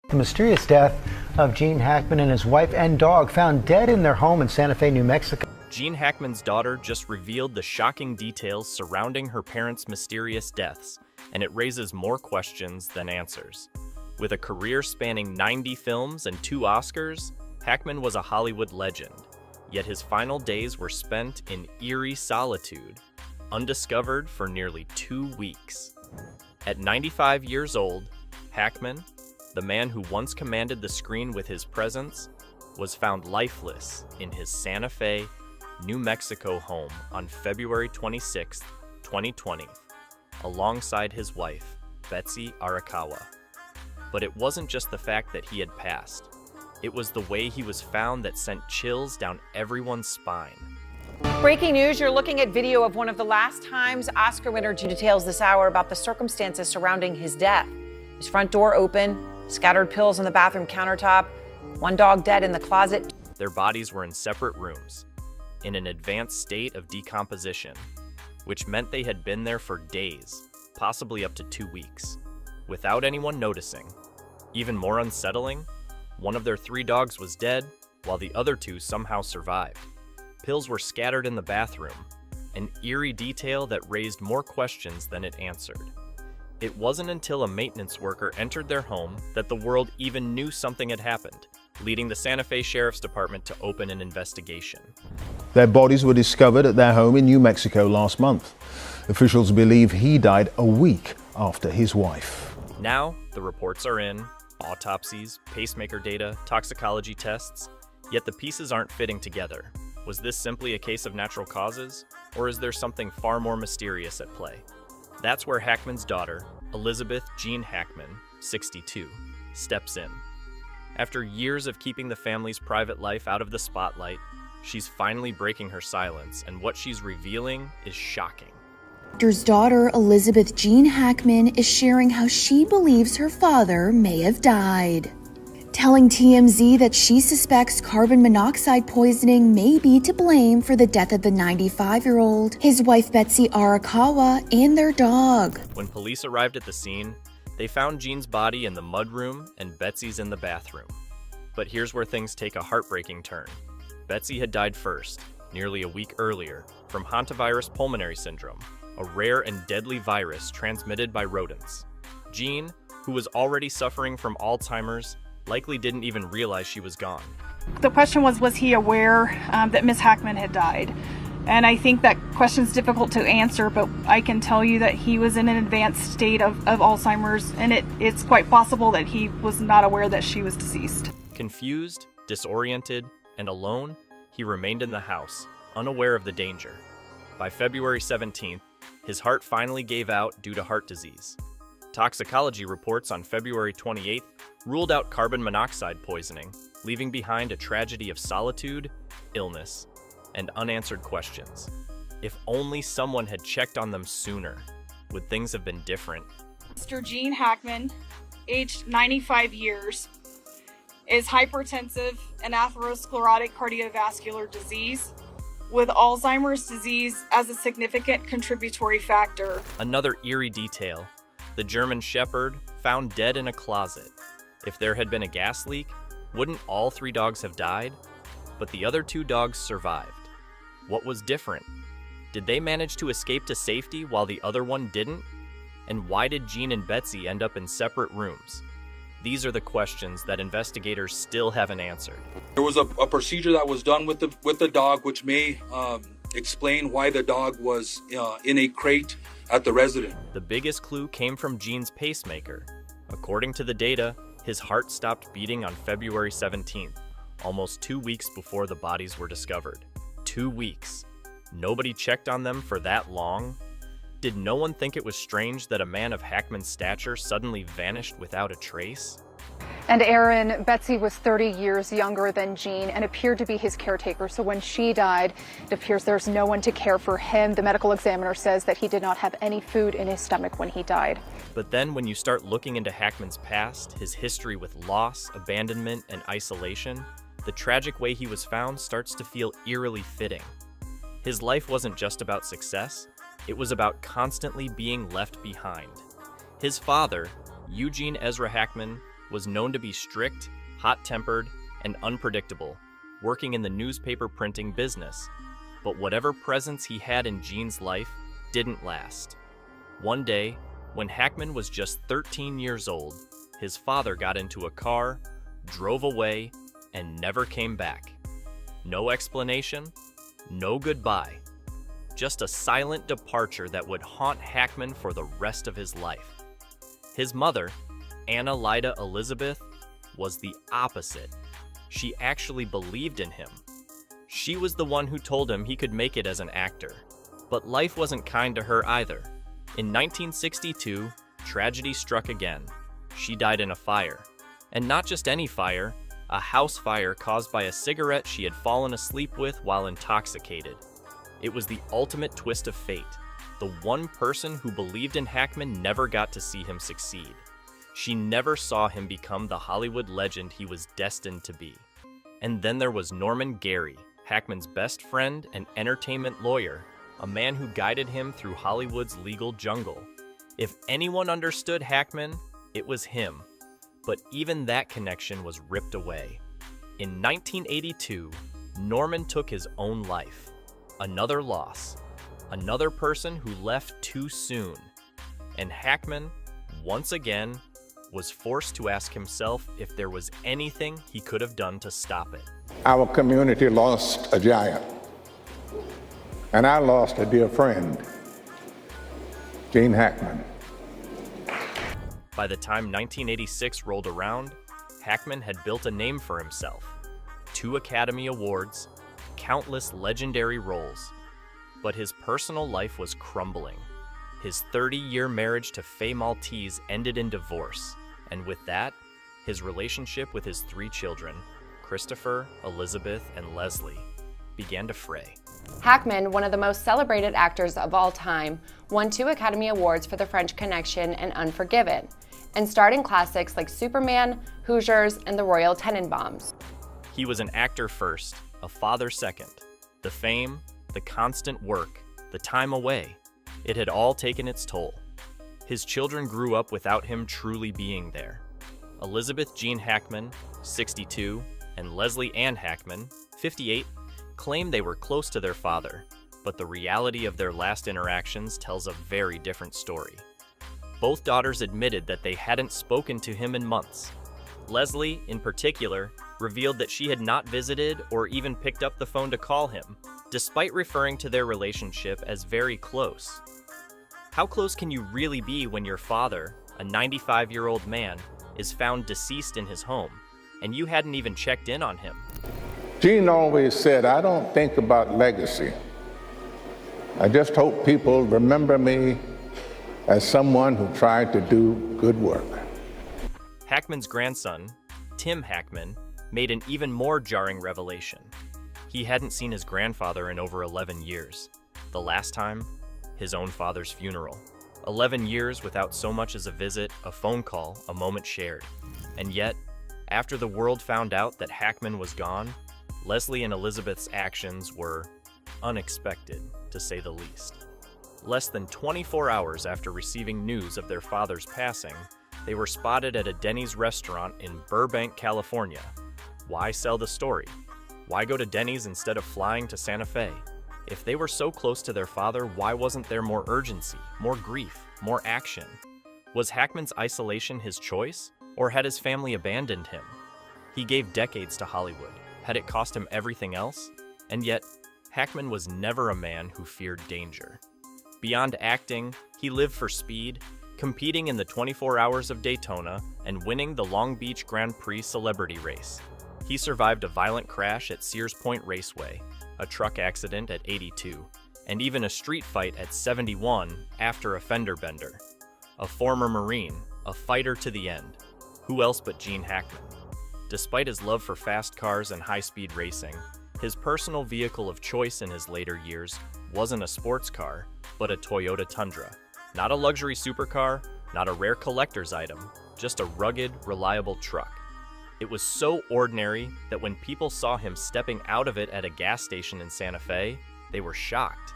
The mysterious death of Gene Hackman and his wife and dog found dead in their home in Santa Fe, New Mexico. Gene Hackman's daughter just revealed the shocking details surrounding her parents' mysterious deaths, and it raises more questions than answers. With a career spanning 90 films and 2 Oscars, Hackman was a Hollywood legend, yet his final days were spent in eerie solitude, undiscovered for nearly 2 weeks. At 95 years old, Hackman, the man who once commanded the screen with his presence, was found lifeless in his Santa Fe, New Mexico home on February 26, 2020, alongside his wife, Betsy Arakawa. But it wasn't just the fact that he had passed. It was the way he was found that sent chills down everyone's spine. Breaking news, you're looking at video of one of the last times Oscar winner details this hour about the circumstances surrounding his death. His front door open, scattered pills on the bathroom countertop, one dog dead in the closet. Their bodies were in separate rooms, in an advanced state of decomposition, which meant they had been there for days, possibly up to 2 weeks, without anyone noticing. Even more unsettling, one of their 3 dogs was dead, while the other 2 somehow survived. Pills were scattered in the bathroom, an eerie detail that raised more questions than it answered. It wasn't until a maintenance worker entered their home that the world even knew something had happened, leading the Santa Fe Sheriff's Department to open an investigation. Their bodies were discovered at their home in New Mexico last month. Officials believe he died a week after his wife. Now, the reports are in, autopsies, pacemaker data, toxicology tests, yet the pieces aren't fitting together. Was this simply a case of natural causes, or is there something far more mysterious at play? That's where Hackman's daughter, Elizabeth Jean Hackman, 62, steps in. After years of keeping the family's private life out of the spotlight, she's finally breaking her silence, and what she's revealing is shocking. Doctor's daughter, Elizabeth Jean Hackman, is sharing how she believes her father may have died. Telling TMZ that she suspects carbon monoxide poisoning may be to blame for the death of the 95-year-old, his wife Betsy Arakawa, and their dog. When police arrived at the scene, they found Jean's body in the mudroom and Betsy's in the bathroom. But here's where things take a heartbreaking turn. Betsy had died first, nearly a week earlier, from hantavirus pulmonary syndrome, a rare and deadly virus transmitted by rodents. Jean, who was already suffering from Alzheimer's, likely didn't even realize she was gone. The question was he aware that Miss Hackman had died? And I think that question's difficult to answer, but I can tell you that he was in an advanced state of Alzheimer's, and it's quite possible that he was not aware that she was deceased. Confused, disoriented, and alone, he remained in the house, unaware of the danger. By February 17th, his heart finally gave out due to heart disease. Toxicology reports on February 28th ruled out carbon monoxide poisoning, leaving behind a tragedy of solitude, illness, and unanswered questions. If only someone had checked on them sooner, would things have been different? Mr. Gene Hackman, aged 95 years, is hypertensive and atherosclerotic cardiovascular disease, with Alzheimer's disease as a significant contributory factor. Another eerie detail, the German Shepherd found dead in a closet. If there had been a gas leak, wouldn't all 3 dogs have died? But the other 2 dogs survived. What was different? Did they manage to escape to safety while the other one didn't? And why did Jean and Betsy end up in separate rooms? These are the questions that investigators still haven't answered. There was a procedure that was done with the dog, which may explain why the dog was in a crate at the residence. The biggest clue came from Jean's pacemaker. According to the data, his heart stopped beating on February 17th, almost 2 weeks before the bodies were discovered. 2 weeks. Nobody checked on them for that long? Did no one think it was strange that a man of Hackman's stature suddenly vanished without a trace? And Aaron, Betsy was 30 years younger than Gene and appeared to be his caretaker. So when she died, it appears there's no one to care for him. The medical examiner says that he did not have any food in his stomach when he died. But then when you start looking into Hackman's past, his history with loss, abandonment, and isolation, the tragic way he was found starts to feel eerily fitting. His life wasn't just about success, it was about constantly being left behind. His father, Eugene Ezra Hackman, was known to be strict, hot-tempered, and unpredictable, working in the newspaper printing business. But whatever presence he had in Gene's life didn't last. One day, when Hackman was just 13 years old, his father got into a car, drove away, and never came back. No explanation, no goodbye. Just a silent departure that would haunt Hackman for the rest of his life. His mother, Anna Lyda Elizabeth, was the opposite. She actually believed in him. She was the one who told him he could make it as an actor. But life wasn't kind to her either. In 1962, tragedy struck again. She died in a fire. And not just any fire, a house fire caused by a cigarette she had fallen asleep with while intoxicated. It was the ultimate twist of fate. The one person who believed in Hackman never got to see him succeed. She never saw him become the Hollywood legend he was destined to be. And then there was Norman Gary, Hackman's best friend and entertainment lawyer, a man who guided him through Hollywood's legal jungle. If anyone understood Hackman, it was him. But even that connection was ripped away. In 1982, Norman took his own life. Another loss. Another person who left too soon. And Hackman, once again, was forced to ask himself if there was anything he could have done to stop it. Our community lost a giant, and I lost a dear friend, Gene Hackman. By the time 1986 rolled around, Hackman had built a name for himself. 2 Academy Awards, countless legendary roles. But his personal life was crumbling. His 30-year marriage to Faye Maltese ended in divorce, and with that, his relationship with his 3 children, Christopher, Elizabeth, and Leslie, began to fray. Hackman, one of the most celebrated actors of all time, won 2 Academy Awards for The French Connection and Unforgiven, and starred in classics like Superman, Hoosiers, and The Royal Tenenbaums. He was an actor first, a father second. The fame, the constant work, the time away, it had all taken its toll. His children grew up without him truly being there. Elizabeth Jean Hackman, 62, and Leslie Ann Hackman, 58, claim they were close to their father, but the reality of their last interactions tells a very different story. Both daughters admitted that they hadn't spoken to him in months. Leslie, in particular, revealed that she had not visited or even picked up the phone to call him, despite referring to their relationship as very close. How close can you really be when your father, a 95-year-old man, is found deceased in his home, and you hadn't even checked in on him? Gene always said, I don't think about legacy. I just hope people remember me as someone who tried to do good work. Hackman's grandson, Tim Hackman, made an even more jarring revelation. He hadn't seen his grandfather in over 11 years. The last time, his own father's funeral. 11 years without so much as a visit, a phone call, a moment shared. And yet, after the world found out that Hackman was gone, Leslie and Elizabeth's actions were unexpected, to say the least. Less than 24 hours after receiving news of their father's passing, they were spotted at a Denny's restaurant in Burbank, California. Why sell the story? Why go to Denny's instead of flying to Santa Fe? If they were so close to their father, why wasn't there more urgency, more grief, more action? Was Hackman's isolation his choice, or had his family abandoned him? He gave decades to Hollywood. Had it cost him everything else? And yet, Hackman was never a man who feared danger. Beyond acting, he lived for speed, competing in the 24 Hours of Daytona and winning the Long Beach Grand Prix celebrity race. He survived a violent crash at Sears Point Raceway, a truck accident at 82, and even a street fight at 71 after a fender bender. A former Marine, a fighter to the end. Who else but Gene Hackman? Despite his love for fast cars and high-speed racing, his personal vehicle of choice in his later years wasn't a sports car, but a Toyota Tundra. Not a luxury supercar, not a rare collector's item, just a rugged, reliable truck. It was so ordinary that when people saw him stepping out of it at a gas station in Santa Fe, they were shocked.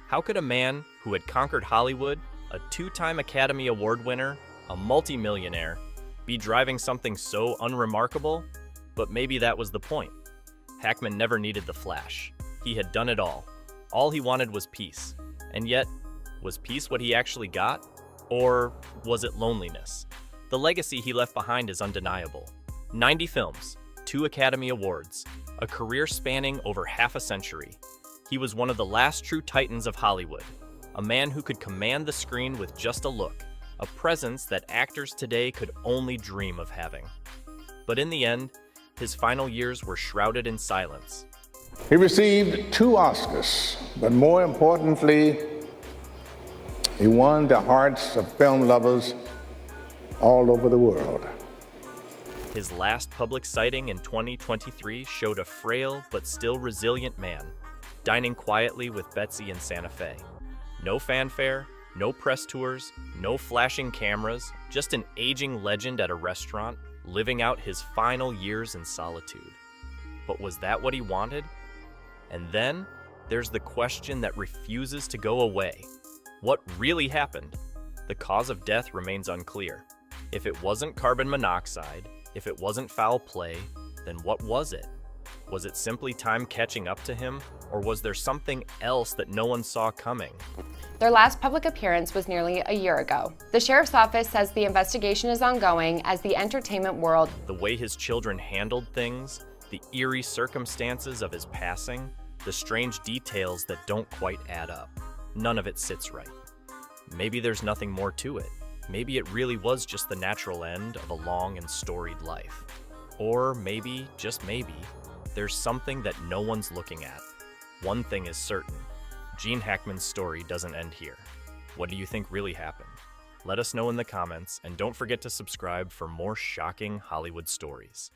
How could a man who had conquered Hollywood, a 2-time Academy Award winner, a multimillionaire, Be driving something so unremarkable? But maybe that was the point. Hackman never needed the flash. He had done it all. All he wanted was peace. And yet, was peace what he actually got? Or was it loneliness? The legacy he left behind is undeniable. 90 films, 2 Academy Awards, a career spanning over half a century. He was one of the last true titans of Hollywood, a man who could command the screen with just a look, a presence that actors today could only dream of having. But in the end, his final years were shrouded in silence. He received 2 Oscars, but more importantly, he won the hearts of film lovers all over the world. His last public sighting in 2023 showed a frail but still resilient man, dining quietly with Betsy in Santa Fe. No fanfare, no press tours, no flashing cameras, just an aging legend at a restaurant, living out his final years in solitude. But was that what he wanted? And then, there's the question that refuses to go away. What really happened? The cause of death remains unclear. If it wasn't carbon monoxide, if it wasn't foul play, then what was it? Was it simply time catching up to him, or was there something else that no one saw coming? Their last public appearance was nearly a year ago. The sheriff's office says the investigation is ongoing as the entertainment world. The way his children handled things, the eerie circumstances of his passing, the strange details that don't quite add up. None of it sits right. Maybe there's nothing more to it. Maybe it really was just the natural end of a long and storied life. Or maybe, just maybe, there's something that no one's looking at. One thing is certain. Gene Hackman's story doesn't end here. What do you think really happened? Let us know in the comments, and don't forget to subscribe for more shocking Hollywood stories.